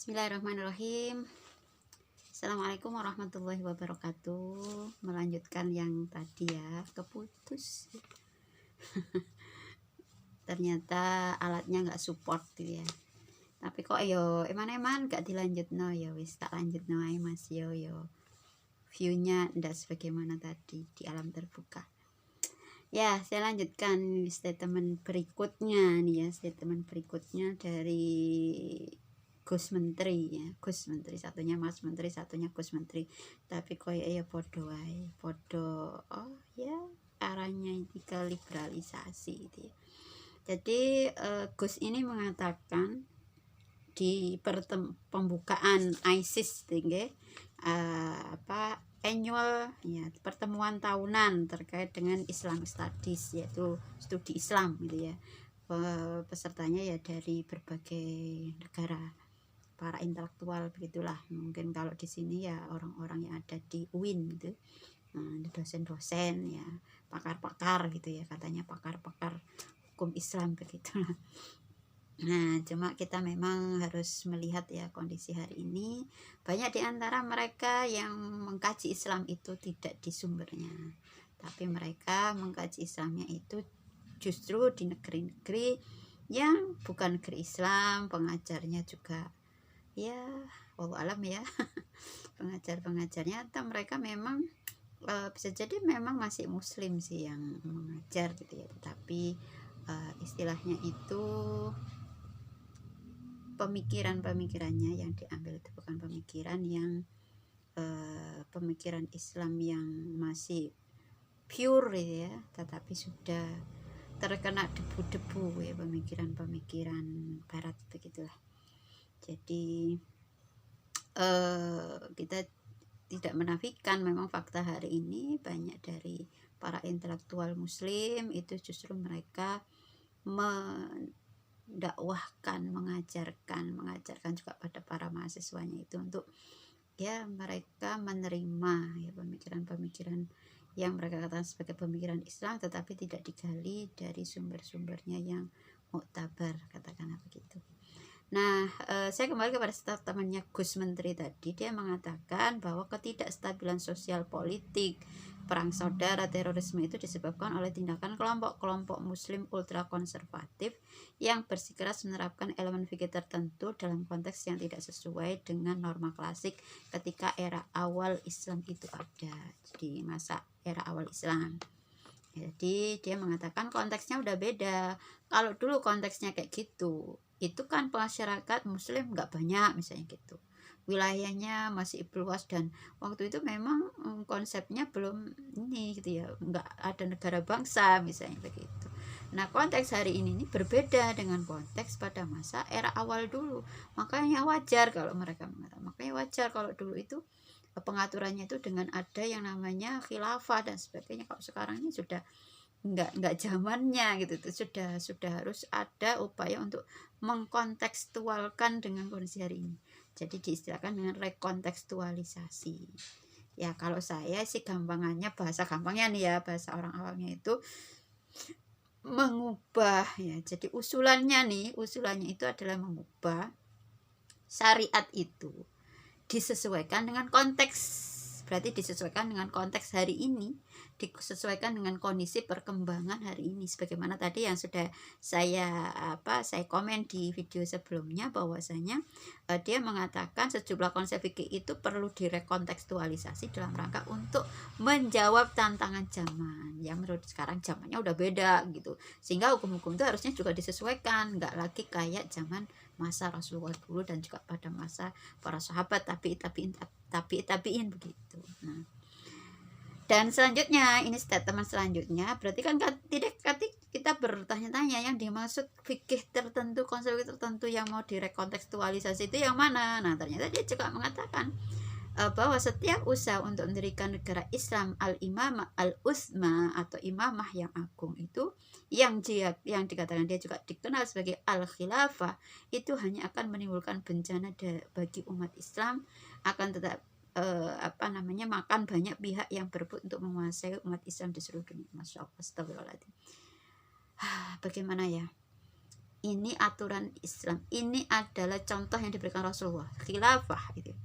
Bismillahirrahmanirrahim. Assalamualaikum warahmatullahi wabarakatuh. Melanjutkan yang tadi ya, keputus. Ternyata alatnya nggak support gitu ya. Tapi kok yo eman-eman gak dilanjut no ya wis tak lanjut no ae Mas yo. Viewnya ndak sebagaimana tadi di alam terbuka. Ya, saya lanjutkan statement berikutnya nih ya, statement berikutnya dari Gus Menteri ya, Gus Menteri, satunya Mas Menteri, satunya Gus Menteri. Tapi koyo ya podo wae, podo ya arahnya itu ke liberalisasi gitu ya. Jadi Gus ini mengatakan di pembukaan ISIS tinggi annual ya, pertemuan tahunan terkait dengan Islam Studies, yaitu studi Islam gitu ya. Pesertanya ya dari berbagai negara, para intelektual begitulah. Mungkin kalau di sini ya orang-orang yang ada di UIN gitu, dosen-dosen ya, pakar-pakar gitu ya, katanya pakar-pakar hukum Islam begitu. Nah, cuma kita memang harus melihat ya kondisi hari ini, banyak di antara mereka yang mengkaji Islam itu tidak di sumbernya, tapi mereka mengkaji Islamnya itu justru di negeri-negeri yang bukan negeri Islam, pengajarnya juga ya wallahu alam ya. Pengajar-pengajarnya atau mereka memang bisa jadi memang masih muslim sih yang mengajar gitu ya, tapi istilahnya itu pemikirannya yang diambil itu bukan pemikiran yang pemikiran Islam yang masih pure ya, tetapi sudah terkena debu-debu ya, pemikiran-pemikiran barat begitulah. Jadi kita tidak menafikan memang fakta hari ini banyak dari para intelektual muslim itu justru mereka mendakwahkan, mengajarkan juga pada para mahasiswanya itu untuk ya mereka menerima ya pemikiran-pemikiran yang mereka katakan sebagai pemikiran Islam, tetapi tidak digali dari sumber-sumbernya yang muktabar, katakanlah begitu. Nah, saya kembali kepada statementnya Gus Menteri tadi. Dia mengatakan bahwa ketidakstabilan sosial politik, perang saudara, terorisme itu disebabkan oleh tindakan kelompok-kelompok muslim ultrakonservatif yang bersikeras menerapkan elemen fikih tertentu dalam konteks yang tidak sesuai dengan norma klasik ketika era awal Islam itu ada. Jadi masa era awal Islam. Jadi dia mengatakan konteksnya udah beda. Kalau dulu konteksnya kayak gitu, itu kan masyarakat muslim nggak banyak misalnya gitu, wilayahnya masih luas, dan waktu itu memang konsepnya belum ini gitu ya, nggak ada negara bangsa misalnya begitu. Nah, konteks hari ini berbeda dengan konteks pada masa era awal dulu. Makanya wajar kalau mereka mengatakan, makanya wajar kalau dulu itu pengaturannya itu dengan ada yang namanya khilafah dan sebagainya. Kalau sekarang ini sudah nggak zamannya gitu tuh, sudah harus ada upaya untuk mengkontekstualkan dengan kondisi hari ini. Jadi diistilahkan dengan rekontekstualisasi. Ya kalau saya sih gampangannya, bahasa gampangnya nih ya, bahasa orang awamnya itu mengubah ya. Jadi usulannya itu adalah mengubah syariat itu disesuaikan dengan konteks, berarti disesuaikan dengan konteks hari ini, disesuaikan dengan kondisi perkembangan hari ini, sebagaimana tadi yang sudah saya komen di video sebelumnya, bahwasanya dia mengatakan sejumlah konsep fikih itu perlu direkontekstualisasi dalam rangka untuk menjawab tantangan zaman yang menurut sekarang zamannya udah beda gitu, sehingga hukum-hukum itu harusnya juga disesuaikan, nggak lagi kayak zaman masa Rasulullah dulu dan juga pada masa para sahabat tabiin begitu. Nah, dan selanjutnya ini statement selanjutnya, berarti kan tidak kita bertanya-tanya yang dimaksud fikih tertentu, konsep tertentu yang mau direkontekstualisasi itu yang mana. Nah, ternyata dia juga mengatakan bahwa setiap usaha untuk mendirikan negara Islam al-imamah al-uzma atau imamah yang agung itu, yang dikatakan dia juga dikenal sebagai al-khilafah, itu hanya akan menimbulkan bencana bagi umat Islam, akan tetap makan banyak pihak yang berebut untuk menguasai umat Islam di seluruh dunia. Masya Allah, astagfirullahaladzim. Bagaimana ya, ini aturan Islam, ini adalah contoh yang diberikan Rasulullah, khilafah gitu.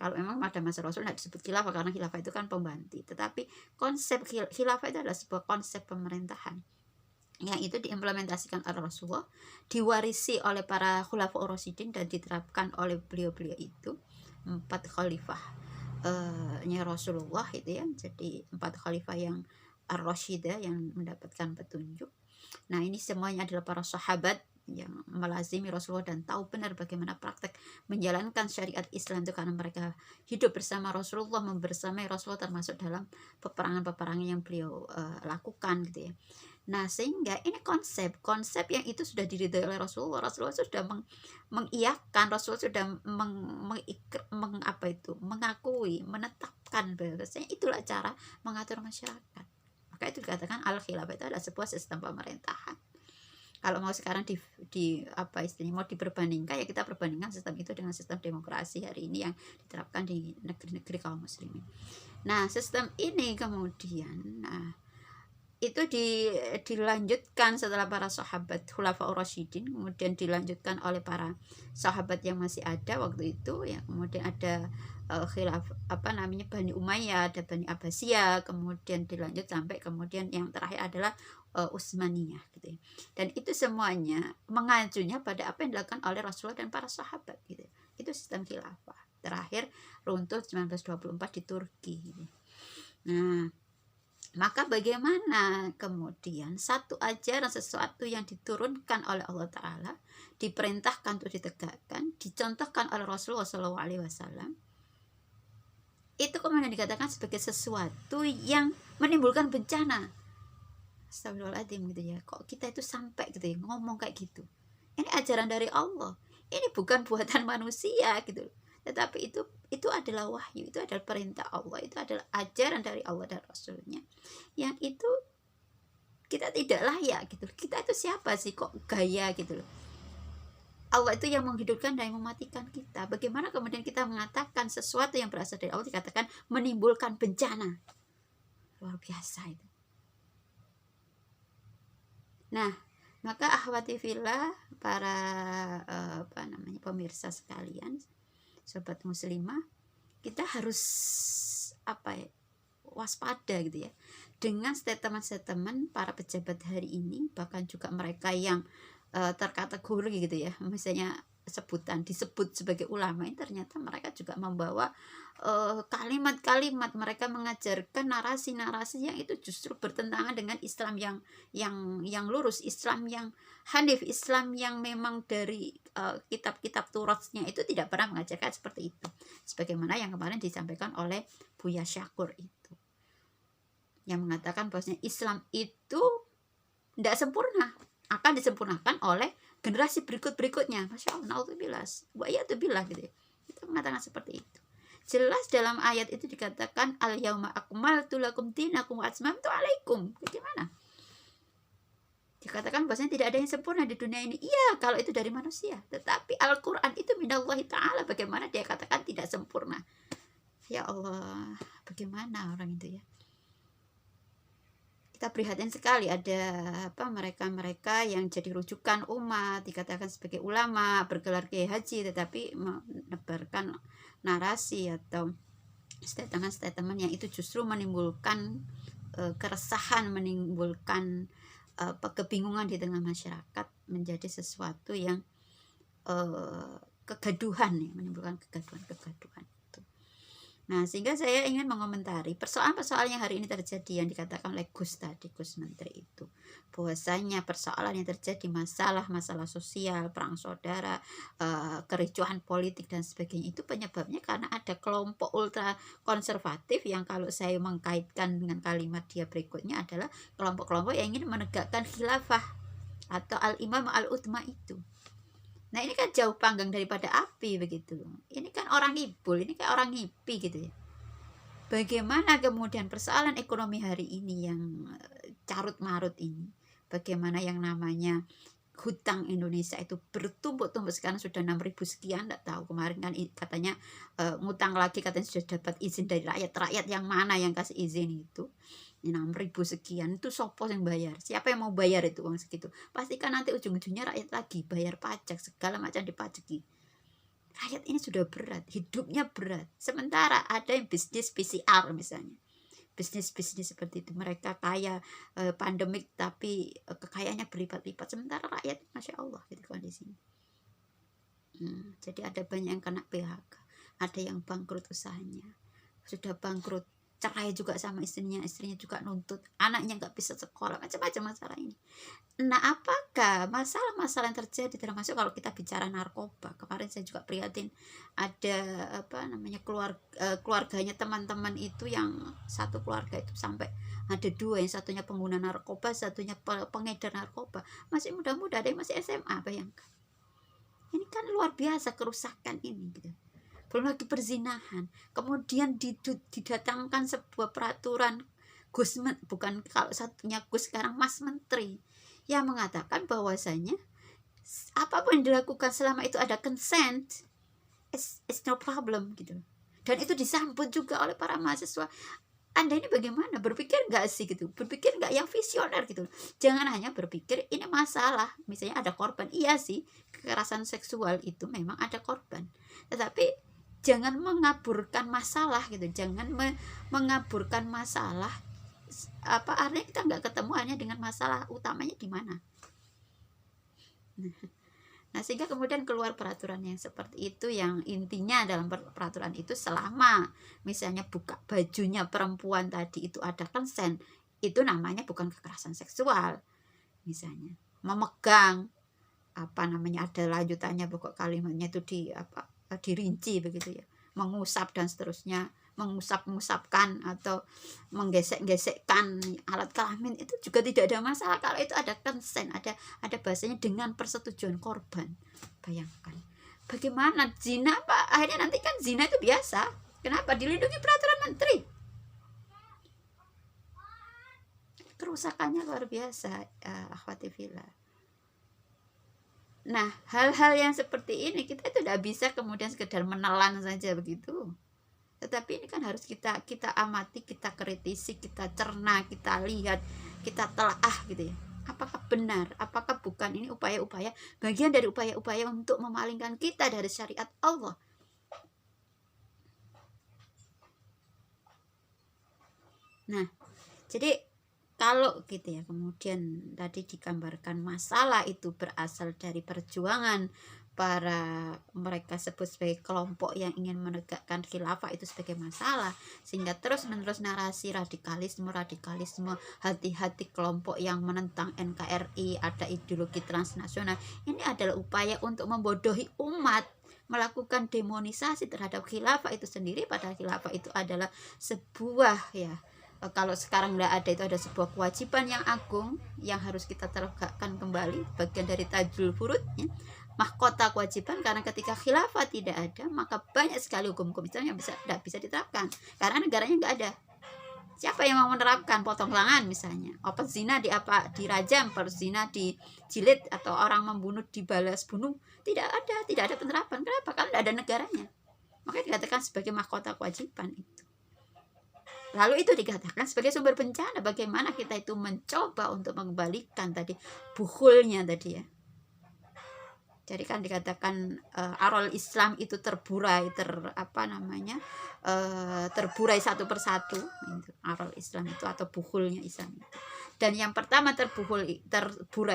Kalau memang pada masa Rasul tidak disebut khilafah karena khilafah itu kan pembantu, tetapi konsep khilafah itu adalah sebuah konsep pemerintahan yang itu diimplementasikan oleh Rasulullah, diwarisi oleh para khulafaur rasyidin dan diterapkan oleh beliau-beliau itu 4 khalifah nya Rasulullah itu ya. Jadi 4 khalifah yang ar-rasyidah yang mendapatkan petunjuk. Nah, ini semuanya adalah para sahabat yang melazimi Rasulullah dan tahu benar bagaimana praktek menjalankan syariat Islam itu, karena mereka hidup bersama Rasulullah, membersamai Rasulullah, termasuk dalam peperangan-peperangan yang beliau lakukan gitu ya. Nah, sehingga ini konsep yang itu sudah diridhoi oleh Rasulullah. Rasulullah sudah mengiyakan, Rasulullah sudah mengakui, menetapkan bahwasanya itulah cara mengatur masyarakat. Maka itu dikatakan al-khilafah itu adalah sebuah sistem pemerintahan. Kalau mau sekarang apa istilahnya, mau diperbandingkan, ya kita perbandingkan sistem itu dengan sistem demokrasi hari ini yang diterapkan di negeri-negeri kaum muslimin. Nah, sistem ini kemudian itu dilanjutkan setelah para sahabat khulafaur rasyidin, kemudian dilanjutkan oleh para sahabat yang masih ada waktu itu ya. Kemudian ada khilaf Bani Umayyah, ada Bani Abbasiyah, kemudian dilanjut sampai kemudian yang terakhir adalah Utsmaniyah gitu ya. Dan itu semuanya mengajunya pada apa yang dilakukan oleh Rasulullah dan para sahabat gitu. Itu sistem khilafah. Terakhir runtuh 1924 di Turki gitu. Nah, maka bagaimana kemudian satu ajaran, sesuatu yang diturunkan oleh Allah Ta'ala, diperintahkan untuk ditegakkan, dicontohkan oleh Rasulullah SAW, itu kemudian dikatakan sebagai sesuatu yang menimbulkan bencana. Astagfirullahaladzim gitu ya. Kok kita itu sampai gitu ya ngomong kayak gitu. Ini ajaran dari Allah. Ini bukan buatan manusia gitu. Tetapi itu adalah wahyu, itu adalah perintah Allah, itu adalah ajaran dari Allah dan Rasulnya. Yang itu kita tidak layak gitu. Kita itu siapa sih kok gaya gitu loh. Allah itu yang menghidupkan dan yang mematikan kita. Bagaimana kemudian kita mengatakan sesuatu yang berasal dari Allah dikatakan menimbulkan bencana. Luar biasa itu. Nah, maka akhwati fillah, para pemirsa sekalian, sobat muslimah, kita harus waspada gitu ya dengan statement-statement para pejabat hari ini, bahkan juga mereka yang terkategori gitu ya, misalnya disebut sebagai ulama, ini ternyata mereka juga membawa kalimat-kalimat, mereka mengajarkan narasi-narasi yang itu justru bertentangan dengan Islam yang lurus, Islam yang hanif, Islam yang memang dari kitab-kitab Tauratnya itu tidak pernah mengajarkan seperti itu, sebagaimana yang kemarin disampaikan oleh Buya Syakur itu, yang mengatakan bahwasanya Islam itu tidak sempurna, akan disempurnakan oleh generasi berikutnya. Masya Allah, na'udzubillah, wa'iyatubillah gitu ya. Itu mengatakan seperti itu. Jelas dalam ayat itu dikatakan al-yauma akmaltu lakum dinakum wa atmamtu alaikum. Bagaimana? Dikatakan bahwasanya tidak ada yang sempurna di dunia ini. Iya, kalau itu dari manusia. Tetapi Al-Quran itu minallahi ta'ala. Bagaimana dia katakan tidak sempurna? Ya Allah, bagaimana orang itu ya? Kita prihatin sekali ada mereka-mereka yang jadi rujukan umat, dikatakan sebagai ulama, bergelar kiai haji, tetapi menebarkan narasi atau statement-statement yang itu justru menimbulkan keresahan, menimbulkan kebingungan di tengah masyarakat, menjadi sesuatu yang kegaduhan ya, menimbulkan kegaduhan. Nah, sehingga saya ingin mengomentari persoalan-persoalan yang hari ini terjadi yang dikatakan oleh Gus Menteri itu. Bahwasanya persoalan yang terjadi, masalah sosial, perang saudara, kericuhan politik dan sebagainya, itu penyebabnya karena ada kelompok ultra konservatif yang kalau saya mengkaitkan dengan kalimat dia berikutnya adalah kelompok-kelompok yang ingin menegakkan khilafah atau al-imam al-utma itu. Nah, ini kan jauh panggang daripada api begitu. Ini kan orang ngibul, ini kayak orang ngipi gitu ya. Bagaimana kemudian persoalan ekonomi hari ini yang carut marut ini, bagaimana yang namanya hutang Indonesia itu bertumpuk-tumpuk, sekarang sudah 6.000 sekian, enggak tahu kemarin kan katanya ngutang lagi, katanya sudah dapat izin dari rakyat yang mana yang kasih izin itu. 6.000 sekian itu sopo yang bayar, siapa yang mau bayar itu uang segitu? Pastikan nanti ujung-ujungnya rakyat lagi bayar pajak, segala macam dipajaki. Rakyat ini sudah berat, hidupnya berat, sementara ada yang bisnis PCR misalnya, bisnis seperti itu, mereka kaya pandemik tapi kekayaannya berlipat-lipat, sementara rakyat masya Allah gitu kondisinya. Jadi ada banyak yang kena PHK, ada yang bangkrut usahanya, sudah bangkrut, cerai juga sama istrinya juga nuntut, anaknya nggak bisa sekolah, macam-macam masalah ini. Nah, apakah masalah-masalah yang terjadi, termasuk kalau kita bicara narkoba, kemarin saya juga prihatin, ada keluarganya teman-teman itu, yang satu keluarga itu sampai ada 2, yang satunya pengguna narkoba, satunya pengedar narkoba, masih muda-muda, ada yang masih SMA, bayangkan. Ini kan luar biasa kerusakan ini gitu. Belum lagi perzinahan, kemudian didatangkan sebuah peraturan Gus, bukan kalau satunya Gus, sekarang Mas Menteri, yang mengatakan bahwasanya apapun yang dilakukan selama itu ada consent, it's no problem gitu. Dan itu disambut juga oleh para mahasiswa. Anda ini bagaimana, berpikir nggak sih gitu, berpikir nggak yang visioner gitu. Jangan hanya berpikir ini masalah, misalnya ada korban, iya sih kekerasan seksual itu memang ada korban, tetapi jangan mengaburkan masalah gitu, jangan mengaburkan masalah. Apa artinya kita nggak ketemu hanya dengan masalah utamanya di mana. Nah, sehingga kemudian keluar peraturan yang seperti itu, yang intinya dalam peraturan itu selama misalnya buka bajunya perempuan tadi itu ada consent, itu namanya bukan kekerasan seksual. Misalnya memegang ada lanjutannya, pokok kalimatnya itu dirinci begitu ya, mengusap dan seterusnya, mengusap-ngusapkan atau menggesek-gesekkan alat kelamin, itu juga tidak ada masalah kalau itu ada consent, ada bahasanya dengan persetujuan korban. Bayangkan bagaimana zina, Pak, akhirnya nanti kan zina itu biasa. Kenapa? Dilindungi peraturan menteri. Kerusakannya luar biasa, akhwati fillah. Nah, hal-hal yang seperti ini kita tidak bisa kemudian sekedar menelan saja begitu. Tetapi ini kan harus kita amati, kita kritisi, kita cerna, kita lihat, kita telaah gitu ya. Apakah benar, apakah bukan ini upaya-upaya, bagian dari upaya-upaya untuk memalingkan kita dari syariat Allah. Nah, jadi kalau gitu ya, kemudian tadi digambarkan masalah itu berasal dari perjuangan para mereka sebut sebagai kelompok yang ingin menegakkan khilafah itu sebagai masalah, sehingga terus-menerus narasi radikalisme, hati-hati kelompok yang menentang NKRI, ada ideologi transnasional, ini adalah upaya untuk membodohi umat, melakukan demonisasi terhadap khilafah itu sendiri, padahal khilafah itu adalah sebuah kalau sekarang tidak ada, itu ada sebuah kewajiban yang agung yang harus kita tegakkan kembali, bagian dari tajul furudnya, mahkota kewajiban, karena ketika khilafah tidak ada, maka banyak sekali hukum-hukum Islam yang tidak bisa diterapkan karena negaranya nggak ada. Siapa yang mau menerapkan? Potong tangan misalnya, open zina dirajam, perzina dijilid, atau orang membunuh dibalas bunuh, tidak ada penerapan. Kenapa? Karena tidak ada negaranya, makanya dikatakan sebagai mahkota kewajiban itu. Lalu itu dikatakan sebagai sumber bencana. Bagaimana kita itu mencoba untuk mengembalikan tadi bukhulnya tadi ya. Jadi kan dikatakan arol Islam itu terburai, terburai satu persatu. Arol Islam itu atau bukhulnya Islam itu. Dan yang pertama terburai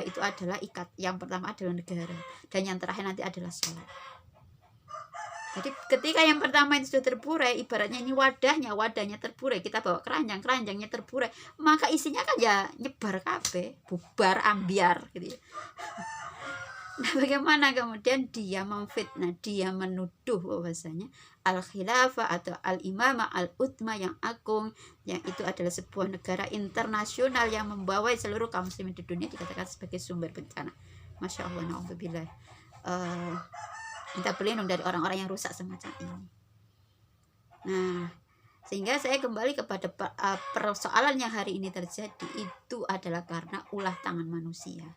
itu adalah yang pertama adalah negara, dan yang terakhir nanti adalah sholat. Jadi ketika yang pertama itu sudah terburai, ibaratnya ini wadahnya terburai, kita bawa keranjangnya terburai, maka isinya kan ya nyebar kabeh, bubar ambiar gitu ya. Nah, bagaimana kemudian dia memfitnah, dia menuduh bahwasanya al-khilafah atau al-imamah al-utma yang agung, yang itu adalah sebuah negara internasional yang membawa seluruh kaum muslimin di dunia, dikatakan sebagai sumber bencana. Masya Allah, na'udzubillah. Kita berlindung dari orang-orang yang rusak semacam ini. Nah, sehingga saya kembali kepada persoalan yang hari ini terjadi, itu adalah karena ulah tangan manusia.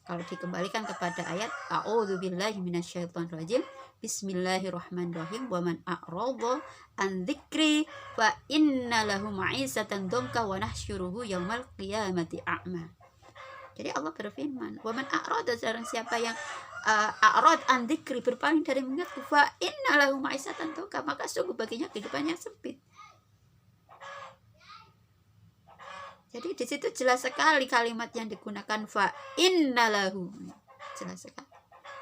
Kalau dikembalikan kepada ayat a'udzubillahi minasyaitonirrajim, bismillahirrahmanirrahim, wa man a'rada an dzikri fa inna lahu ma'isatan dhanka wa nahsyuruhu yaumal qiyamati a'ma. Jadi Allah berfirman, wa man a'rada, barang siapa yang a'rad an dzikri, berpaling dari mengingatku, fa inna lahu ma'isatan dhanka, maka sungguh baginya kehidupan yang sempit. Jadi di situ jelas sekali kalimat yang digunakan fa innalahu, jelas sekali.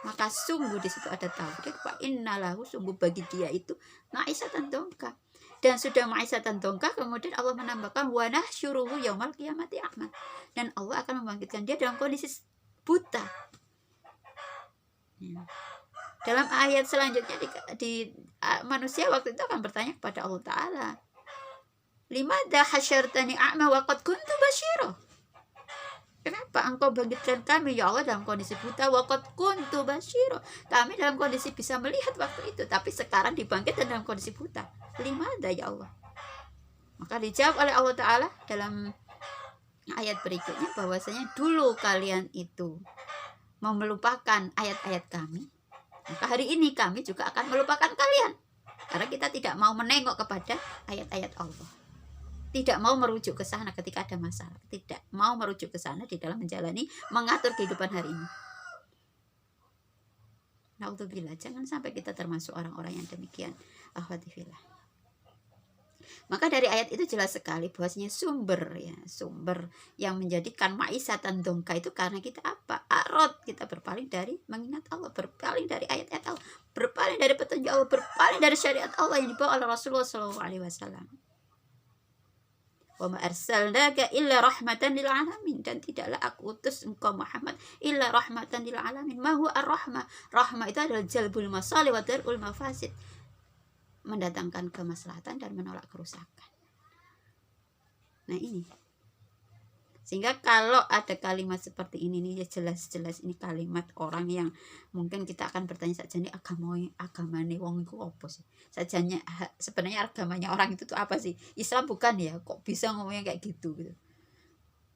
Maka sungguh di situ ada tauhid, fa innalahu, sungguh bagi dia itu ma'isatan dongka. Dan sudah ma'isatan dongka, kemudian Allah menambahkan wa nahsyuruhu yaumal qiyamati a'ma. Dan Allah akan membangkitkan dia dalam kondisi buta. Ya. Dalam ayat selanjutnya di manusia waktu itu akan bertanya kepada Allah Ta'ala, limadha hasyartani a'ma wa qad kuntu basyira. Kenapa engkau bangkitkan kami ya Allah dalam kondisi buta, wa qad kuntu basyira. Kami dalam kondisi bisa melihat waktu itu, tapi sekarang dibangkitkan dalam kondisi buta. Limadha ya Allah. Maka dijawab oleh Allah Ta'ala dalam ayat berikutnya bahwasanya dulu kalian itu mau melupakan ayat-ayat kami, maka hari ini kami juga akan melupakan kalian. Karena kita tidak mau menengok kepada ayat-ayat Allah. Tidak mau merujuk ke sana ketika ada masalah, tidak mau merujuk ke sana di dalam menjalani, mengatur kehidupan hari ini. Naudzubillah, jangan sampai kita termasuk orang-orang yang demikian. Akhwati fillah. Maka dari ayat itu jelas sekali bahwasanya sumber yang menjadikan ma'isatan dongka itu karena kita apa? Arad, kita berpaling dari mengingat Allah, berpaling dari ayat-ayat Allah, berpaling dari petunjuk Allah, berpaling dari syariat Allah yang dibawa oleh Rasulullah SAW. Wa ma arsalnaka illa rahmatan lil alamin, dan tidaklah aku utus engkau Muhammad illa rahmatan lil alamin. Ma huwa ar-rahmah? Rahmah itu adalah jalbul masalih wa darul mafasid, mendatangkan kemaslahatan dan menolak kerusakan. Nah ini, sehingga kalau ada kalimat seperti ini nih, jelas-jelas ini kalimat orang yang mungkin kita akan bertanya saja, nih agamane wong iku apa sih? Sajanya sebenarnya agamanya orang itu tuh apa sih? Islam bukan ya? Kok bisa ngomongnya kayak gitu gitu.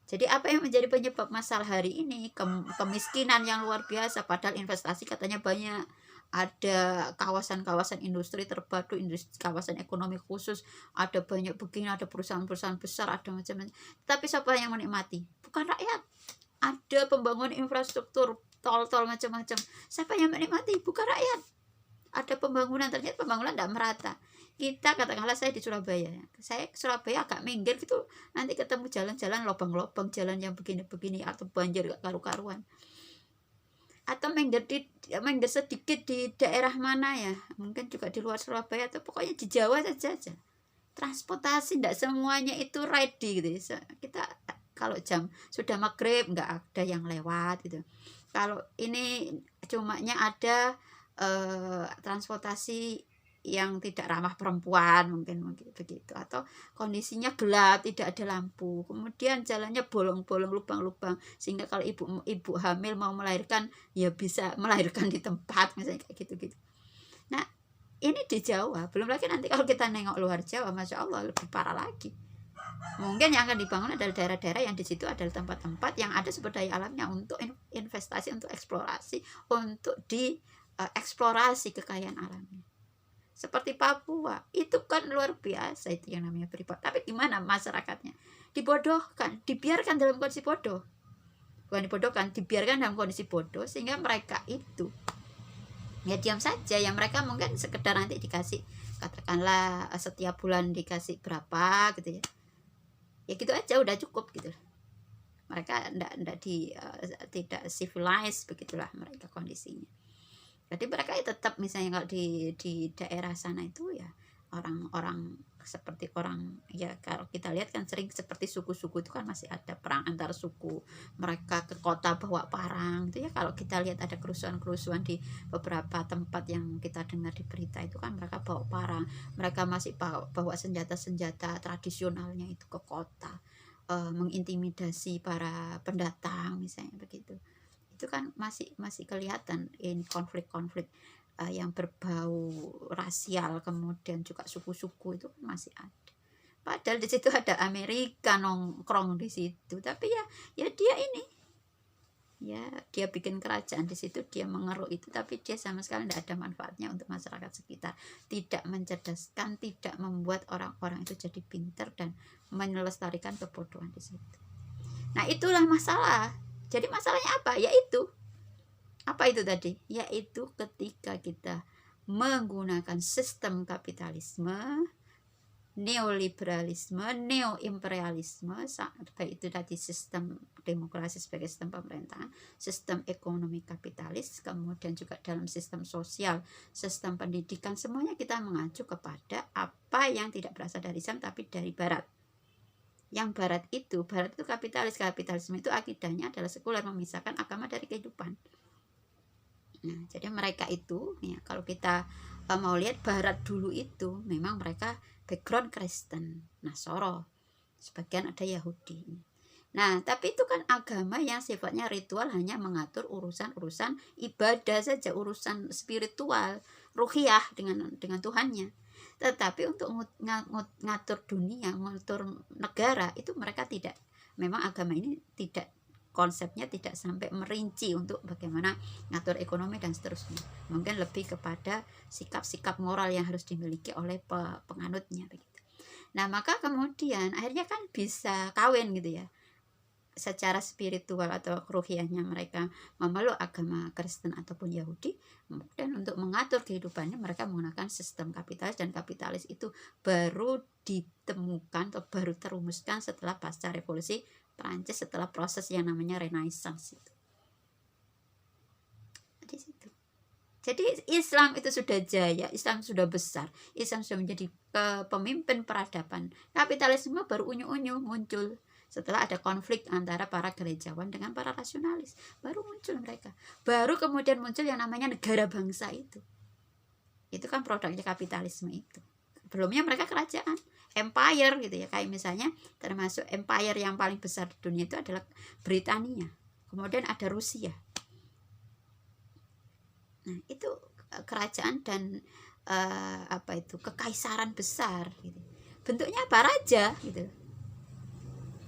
Jadi apa yang menjadi penyebab masalah hari ini? Kemiskinan yang luar biasa, padahal investasi katanya banyak. Ada kawasan-kawasan industri terpadu, kawasan ekonomi khusus, ada banyak begini, ada perusahaan-perusahaan besar, ada macam-macam. Tapi siapa yang menikmati? Bukan rakyat. Ada pembangunan infrastruktur, tol-tol macam-macam. Siapa yang menikmati? Bukan rakyat. Ada pembangunan, ternyata pembangunan tidak merata. Kita katakanlah saya di Surabaya, saya ke Surabaya agak minggir gitu, nanti ketemu jalan-jalan lobang-lobang, jalan yang begini-begini, atau banjir gak karu-karuan. Atau minggir sedikit di daerah mana ya, mungkin juga di luar Surabaya, atau pokoknya di Jawa saja. Transportasi tidak semuanya itu ready gitu. Kita kalau jam sudah maghrib nggak ada yang lewat gitu. Kalau ini cumanya ada transportasi yang tidak ramah perempuan, mungkin begitu, atau kondisinya gelap, tidak ada lampu, kemudian jalannya bolong-bolong, lubang-lubang, sehingga kalau ibu hamil mau melahirkan ya bisa melahirkan di tempat, misalnya kayak gitu-gitu. Nah ini di Jawa, belum lagi nanti kalau kita nengok luar Jawa, Masya Allah lebih parah lagi. Mungkin yang akan dibangun adalah daerah-daerah yang di situ adalah tempat-tempat yang ada sumber daya alamnya untuk investasi, untuk eksplorasi, untuk dieksplorasi kekayaan alamnya. Seperti Papua, itu kan luar biasa, itu yang namanya freeport. Tapi gimana masyarakatnya? Dibodohkan, dibiarkan dalam kondisi bodoh. Bukan dibodohkan, dibiarkan dalam kondisi bodoh, sehingga mereka itu ya diam saja. Ya mereka mungkin sekedar nanti dikasih, katakanlah setiap bulan dikasih berapa gitu ya. Ya gitu aja udah cukup gitu. Mereka tidak civilized, begitulah mereka kondisinya. Jadi mereka tetap misalnya kalau di daerah sana itu ya orang-orang seperti orang, ya kalau kita lihat kan sering seperti suku-suku itu kan masih ada perang antar suku, mereka ke kota bawa parang itu ya. Kalau kita lihat ada kerusuhan-kerusuhan di beberapa tempat yang kita dengar di berita itu kan mereka bawa parang, mereka masih bawa senjata-senjata tradisionalnya itu ke kota, mengintimidasi para pendatang misalnya begitu. Itu kan masih kelihatan ini konflik-konflik yang berbau rasial, kemudian juga suku-suku itu kan masih ada. Padahal di situ ada Amerika nongkrong di situ, tapi ya dia ini ya dia bikin kerajaan di situ, dia mengeruk itu, tapi dia sama sekali tidak ada manfaatnya untuk masyarakat sekitar, tidak mencerdaskan, tidak membuat orang-orang itu jadi pintar dan melestarikan kebodohan di situ. Nah itulah masalah. Jadi masalahnya apa? Yaitu apa itu tadi? Yaitu ketika kita menggunakan sistem kapitalisme, neoliberalisme, neoimperialisme, baik itu tadi sistem demokrasi sebagai sistem pemerintahan, sistem ekonomi kapitalis, kemudian juga dalam sistem sosial, sistem pendidikan, semuanya kita mengacu kepada apa yang tidak berasal dari Islam tapi dari Barat. Yang Barat itu kapitalis. Kapitalisme itu akidahnya adalah sekuler, memisahkan agama dari kehidupan. Nah, jadi mereka itu, ya, kalau kita mau lihat Barat dulu itu, memang mereka background Kristen, Nasoro, sebagian ada Yahudi. Nah, tapi itu kan agama yang sifatnya ritual, hanya mengatur urusan-urusan ibadah saja, urusan spiritual, ruhiyah dengan Tuhannya. Tetapi untuk ngatur dunia, ngatur negara, itu mereka tidak. Memang agama ini tidak, konsepnya tidak sampai merinci untuk bagaimana ngatur ekonomi dan seterusnya. Mungkin lebih kepada sikap-sikap moral yang harus dimiliki oleh penganutnya begitu. Nah, maka kemudian akhirnya kan bisa kawin gitu ya. Secara spiritual atau ruhiyahnya mereka memeluk agama Kristen ataupun Yahudi, dan untuk mengatur kehidupannya mereka menggunakan sistem kapitalis, dan kapitalis itu baru ditemukan atau baru terumuskan setelah pasca revolusi Prancis, setelah proses yang namanya Renaissance itu. Di situ. Jadi Islam itu sudah jaya, Islam sudah besar, Islam sudah menjadi pemimpin peradaban. Kapitalisme baru unyu-unyu muncul setelah ada konflik antara para gerejawan dengan para rasionalis. Baru muncul mereka. Baru kemudian muncul yang namanya negara bangsa itu. Itu kan produknya kapitalisme itu. Sebelumnya mereka kerajaan, empire gitu ya. Kayak misalnya termasuk empire yang paling besar di dunia itu adalah Britania. Kemudian ada Rusia. Nah, itu kerajaan dan kekaisaran besar gitu. Bentuknya apa? Raja gitu.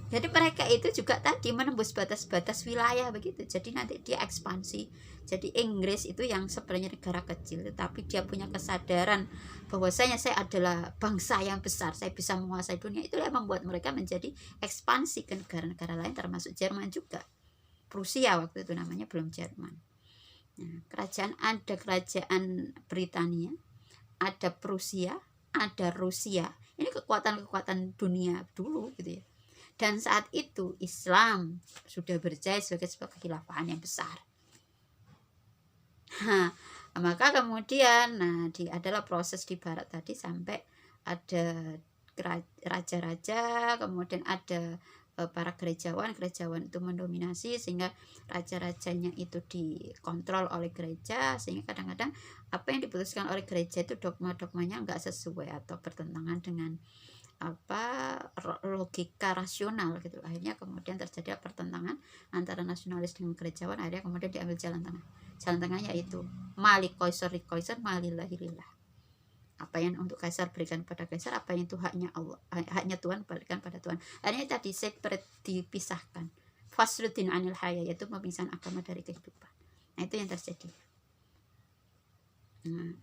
Jadi mereka itu juga tadi menembus batas-batas wilayah begitu. Jadi nanti dia ekspansi. Jadi Inggris itu yang sebenarnya negara kecil, tetapi dia punya kesadaran bahwasanya saya adalah bangsa yang besar, saya bisa menguasai dunia. Itu yang membuat mereka menjadi ekspansi ke negara-negara lain, termasuk Jerman juga. Prusia waktu itu namanya, belum Jerman. Nah, ada kerajaan Britania, ada Prusia, ada Rusia. Ini kekuatan-kekuatan dunia dulu gitu ya. Dan saat itu Islam sudah berjaya sebagai sebuah kekhilafahan yang besar. Maka kemudian adalah proses di Barat tadi sampai ada raja-raja, kemudian ada para gerejawan itu mendominasi sehingga raja-rajanya itu dikontrol oleh gereja, sehingga kadang-kadang apa yang diputuskan oleh gereja itu dogma-dogmanya enggak sesuai atau bertentangan dengan logika rasional gitu. Akhirnya kemudian terjadi pertentangan antara nasionalis dengan gerejawan. Akhirnya kemudian diambil jalan tengah. Jalan tengahnya itu mali kaisar malilahilillah. Apa yang untuk kaisar berikan pada kaisar, apa yang itu haknya Allah, haknya Tuhan berikan pada Tuhan. Akhirnya tadi separate, dipisahkan. Fasluddin anil haya, yaitu memisahkan agama dari kehidupan. Nah, itu yang terjadi.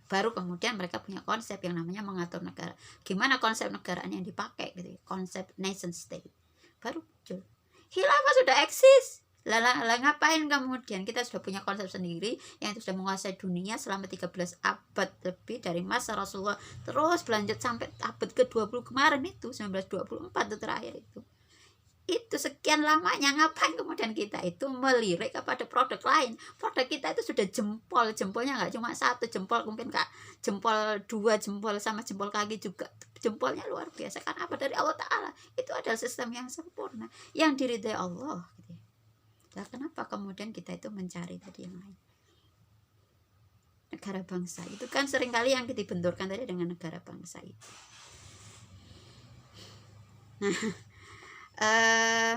Baru kemudian mereka punya konsep yang namanya mengatur negara. Gimana konsep negaraan yang dipakai gitu ya? Konsep nation state. Baru muncul. Khilafah sudah eksis. Lah ngapain kemudian kita sudah punya konsep sendiri yang itu sudah menguasai dunia selama 13 abad lebih, dari masa Rasulullah terus berlanjut sampai abad ke-20 kemarin itu, 1924 itu terakhir itu. Itu sekian lamanya, ngapain kemudian kita itu melirik kepada produk lain? Produk kita itu sudah jempolnya nggak cuma satu jempol, mungkin kak jempol, 2 jempol sama jempol kaki juga, jempolnya luar biasa. Kan apa? Dari Allah Ta'ala. Itu adalah sistem yang sempurna, yang diridai Allah gitu. Nah, kenapa kemudian kita itu mencari tadi yang lain? Negara bangsa itu kan seringkali yang dibenturkan tadi dengan negara bangsa itu. Nah,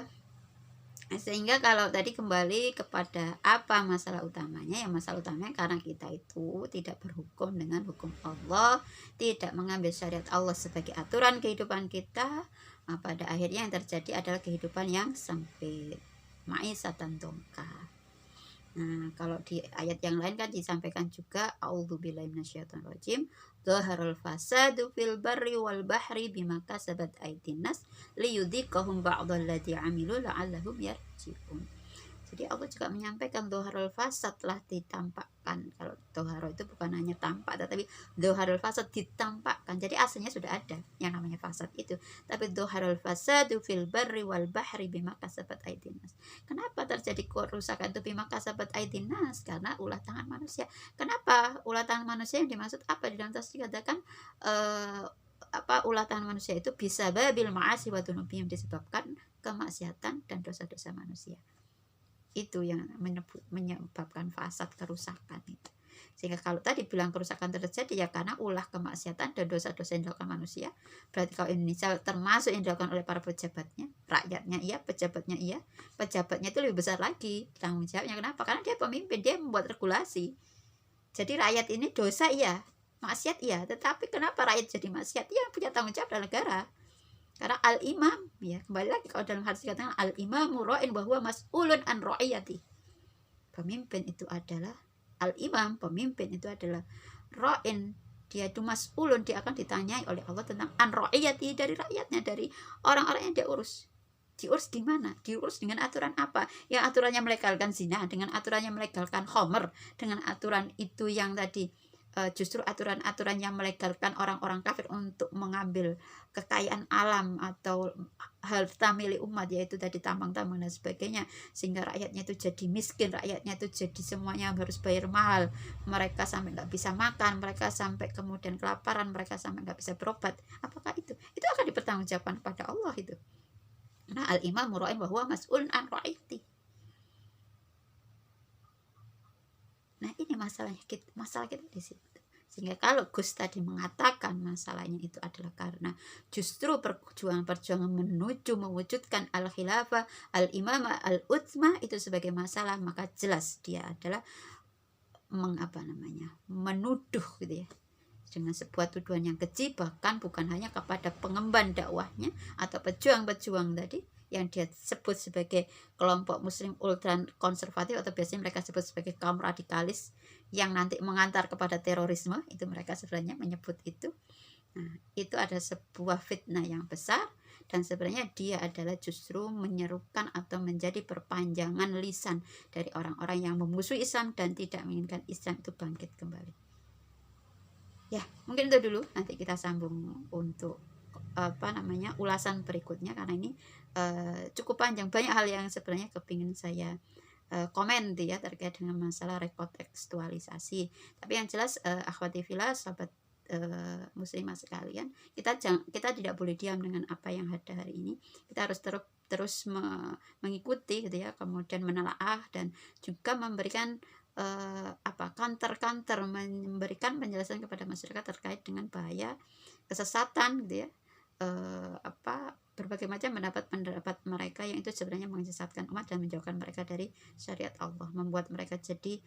sehingga kalau tadi kembali kepada apa masalah utamanya, ya masalah utamanya karena kita itu tidak berhukum dengan hukum Allah, tidak mengambil syariat Allah sebagai aturan kehidupan kita. Pada akhirnya yang terjadi adalah kehidupan yang sempit, maisatan dongka. Nah, kalau di ayat yang lain kan disampaikan juga a'udzubillahi minasyaitonirrajim, dhaharul fasadu fil barri wal bahri bima kasabat aydin nas liyudhiqahum ba'dalladzi 'amilu la'allahum yarji'un. Jadi Allah juga menyampaikan doharul fasad telah ditampakkan. Kalau doharo itu bukan hanya tampak, tetapi doharul fasad ditampakkan. Jadi aslinya sudah ada yang namanya fasad itu. Tapi doharul fasadu fil barri wal bahri bima kasabat aydin nas. Kenapa terjadi kerusakan itu bima kasabat aydin nas? Karena ulah tangan manusia. Kenapa ulah tangan manusia yang dimaksud apa? Di dalam tafsir dikatakan ulah tangan manusia itu bisa babil ma'asi wa dzunubihim, disebabkan kemaksiatan dan dosa-dosa manusia. Itu yang menyebabkan fasad, kerusakan itu. Sehingga kalau tadi bilang kerusakan terjadi ya karena ulah kemaksiatan dan dosa-dosa yang dilakukan manusia. Berarti kalau Indonesia termasuk yang dilakukan oleh para pejabatnya, rakyatnya iya, pejabatnya iya. Pejabatnya itu lebih besar lagi tanggung jawabnya. Kenapa? Karena dia pemimpin, dia membuat regulasi. Jadi rakyat ini dosa iya, maksiat iya, tetapi kenapa rakyat jadi maksiat? Yang punya tanggung jawab adalah negara. Karena al-imam, ya kembali lagi kalau dalam hadis dikatakan al-imamu ra'in wa huwa mas'ulun an ra'iyati. Pemimpin itu adalah al-imam, pemimpin itu adalah ra'in, dia itu mas'ulun, dia akan ditanyai oleh Allah tentang an ra'iyati, dari rakyatnya, dari orang-orang yang dia urus. Diurus gimana? Diurus dengan aturan apa? Yang aturannya melegalkan zina, dengan aturannya melegalkan khamr, dengan aturan itu yang tadi justru aturan-aturan yang melegalkan orang-orang kafir untuk mengambil kekayaan alam atau harta milik umat, yaitu tadi tambang-tambang dan sebagainya, sehingga rakyatnya itu jadi miskin, rakyatnya itu jadi semuanya harus bayar mahal, mereka sampai nggak bisa makan, mereka sampai kemudian kelaparan, mereka sampai nggak bisa berobat. Apakah itu akan dipertanggungjawabkan pada Allah itu? Nah, al-imam mura'in wa huwa mas'ulun an ra'iyati. Nah, ini masalah kita di situ. Sehingga kalau Gus tadi mengatakan masalahnya itu adalah karena justru perjuangan menuju mewujudkan al-khilafah, al-imamah, al-utsmah itu sebagai masalah, maka jelas dia adalah menuduh gitu ya, dengan sebuah tuduhan yang keji, bahkan bukan hanya kepada pengemban dakwahnya atau pejuang-pejuang tadi yang dia sebut sebagai kelompok muslim ultra konservatif, atau biasanya mereka sebut sebagai kaum radikalis yang nanti mengantar kepada terorisme, itu mereka sebenarnya menyebut itu. Nah, itu ada sebuah fitnah yang besar, dan sebenarnya dia adalah justru menyerukan atau menjadi perpanjangan lisan dari orang-orang yang memusuhi Islam dan tidak menginginkan Islam itu bangkit kembali. Ya, mungkin itu dulu, nanti kita sambung untuk ulasan berikutnya, karena ini cukup panjang, banyak hal yang sebenarnya kepingin saya komen ya terkait dengan masalah rekontekstualisasi. Tapi yang jelas akhwati fillah, sahabat muslimah sekalian, kita tidak boleh diam dengan apa yang ada hari ini. Kita harus terus mengikuti gitu ya, kemudian menelaah dan juga memberikan kantor memberikan penjelasan kepada masyarakat terkait dengan bahaya kesesatan gitu ya, berbagai macam pendapat mereka yang itu sebenarnya menyesatkan umat dan menjauhkan mereka dari syariat Allah, membuat mereka jadi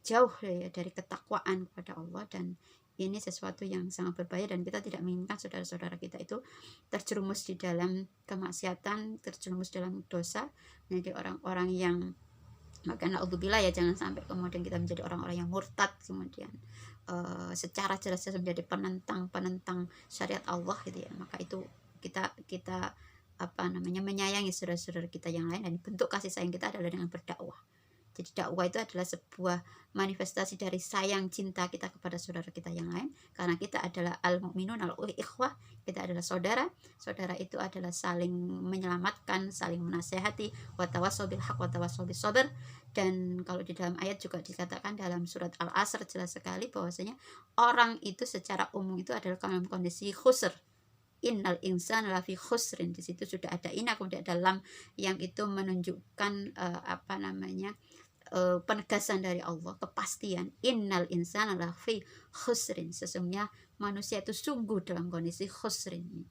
jauh ya, dari ketakwaan kepada Allah, dan ini sesuatu yang sangat berbahaya, dan kita tidak menginginkan saudara-saudara kita itu terjerumus di dalam kemaksiatan, terjerumus dalam dosa, menjadi orang-orang yang, maka naudzubillah ya, jangan sampai kemudian kita menjadi orang-orang yang murtad, kemudian secara jelas menjadi penentang syariat Allah gitu ya. Maka itu kita menyayangi saudara-saudara kita yang lain, dan bentuk kasih sayang kita adalah dengan berdakwah. Jadi dakwah itu adalah sebuah manifestasi dari sayang cinta kita kepada saudara kita yang lain, karena kita adalah al-mu'minun al-ikhwah, kita adalah saudara itu adalah saling menyelamatkan, saling menasehati, wa tawassaw bil haq wa tawassaw bis sabr. Dan kalau di dalam ayat juga dikatakan dalam surat Al-Asr jelas sekali bahwasanya orang itu secara umum itu adalah dalam kondisi khusr. Innal insana lafi khusrin, di situ sudah ada inna, kemudian ada lam yang itu menunjukkan penegasan dari Allah, kepastian. Innal insana lafi khusrin, sesungguhnya manusia itu sungguh dalam kondisi khusrin,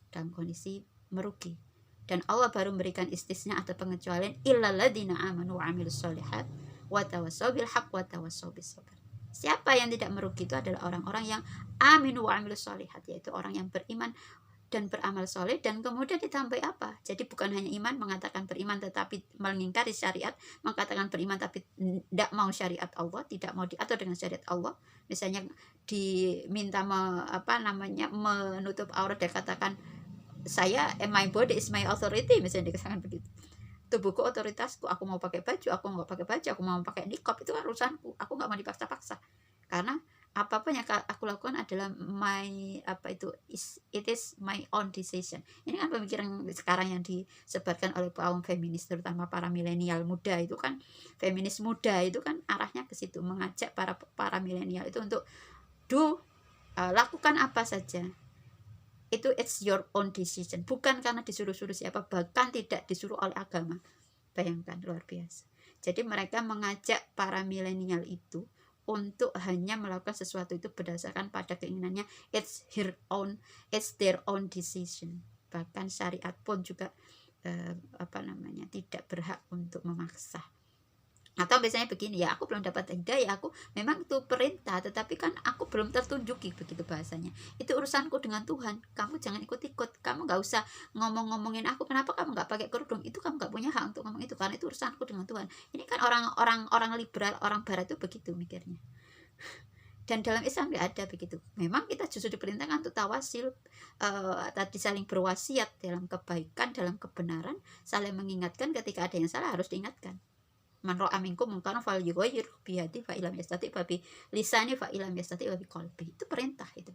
dalam kondisi merugi. Dan Allah baru memberikan istisna atau pengecualian, illal ladzina amanu wa amilus sholihat wa tawassaw bil haqq wa tawassaw bis sabr. Siapa yang tidak merugi itu adalah orang-orang yang aminu wa amilus sholihat, yaitu orang yang beriman dan beramal soleh, dan kemudian ditambah apa? Jadi bukan hanya iman, mengatakan beriman tetapi mengingkari syariat, mengatakan beriman tapi tidak mau syariat Allah, tidak mau diatur dengan syariat Allah. Misalnya diminta menutup aurat dan katakan saya, my body is my authority, misalnya dikatakan begitu. Tubuhku otoritasku, aku mau pakai baju, aku nggak pakai baju, aku mau pakai niqab, itu kan urusanku, aku nggak mau dipaksa-paksa. Karena apapun yang aku lakukan adalah it is my own decision. Ini kan pemikiran sekarang yang disebarkan oleh kaum feminis, terutama para milenial muda itu kan, feminis muda itu kan arahnya ke situ, mengajak para milenial itu untuk lakukan apa saja. Itu it's your own decision, bukan karena disuruh-suruh siapa, bahkan tidak disuruh oleh agama. Bayangkan, luar biasa. Jadi mereka mengajak para milenial itu untuk hanya melakukan sesuatu itu berdasarkan pada keinginannya. It's their own decision. Bahkan syariat pun juga tidak berhak untuk memaksa. Atau biasanya begini, ya aku belum dapat hidayah, aku memang itu perintah, tetapi kan aku belum tertunjuki, begitu bahasanya. Itu urusanku dengan Tuhan, kamu jangan ikut-ikut, kamu nggak usah ngomong-ngomongin aku, kenapa kamu nggak pakai kerudung, itu kamu nggak punya hak untuk ngomong itu, karena itu urusanku dengan Tuhan. Ini kan orang liberal, orang barat itu begitu mikirnya. Dan dalam Islam tidak ada begitu. Memang kita justru diperintahkan untuk tawasil, tadi saling berwasiat dalam kebaikan, dalam kebenaran, saling mengingatkan ketika ada yang salah harus diingatkan. Man ra'a minkum munkaran falyughayyirhu biyadihi fa illam yastati' fa bi lisani fa illam yastati' fa bi qalbi. Itu perintah itu.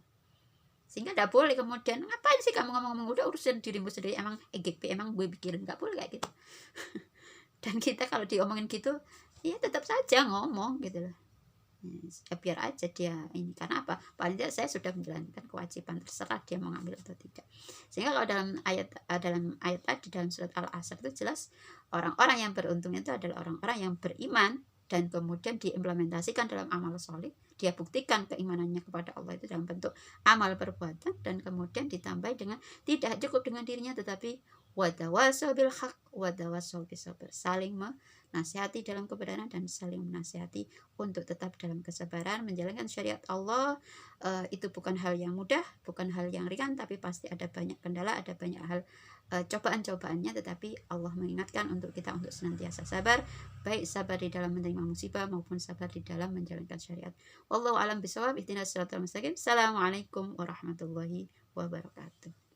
Sehingga tidak boleh kemudian ngapain sih kamu ngomong-ngomong, udah urusin dirimu sendiri, emang EGP, emang gue pikirin, nggak boleh kayak gitu. Dan kita kalau diomongin gitu, ya tetap saja ngomong gitu loh. Ya, biar aja dia ini, karena apa, paling tidak saya sudah menjalankan kewajiban, terserah dia mau ngambil atau tidak. Sehingga kalau dalam ayat tadi dalam surat Al-Asr itu jelas orang-orang yang beruntung itu adalah orang-orang yang beriman dan kemudian diimplementasikan dalam amal soleh. Dia buktikan keimanannya kepada Allah itu dalam bentuk amal perbuatan, dan kemudian ditambah dengan tidak cukup dengan dirinya, tetapi wadawasau bil haq wadawasau bis sabr, saling menasihati dalam kebenaran dan saling menasihati untuk tetap dalam kesabaran menjalankan syariat Allah. Itu bukan hal yang mudah, bukan hal yang ringan, tapi pasti ada banyak kendala, ada banyak hal cobaan-cobaannya, tetapi Allah mengingatkan untuk kita untuk senantiasa sabar, baik sabar di dalam menerima musibah maupun sabar di dalam menjalankan syariat. Wallahu a'lam bishawab. Ihdinas siratal mustaqim. Assalamualaikum warahmatullahi wabarakatuh.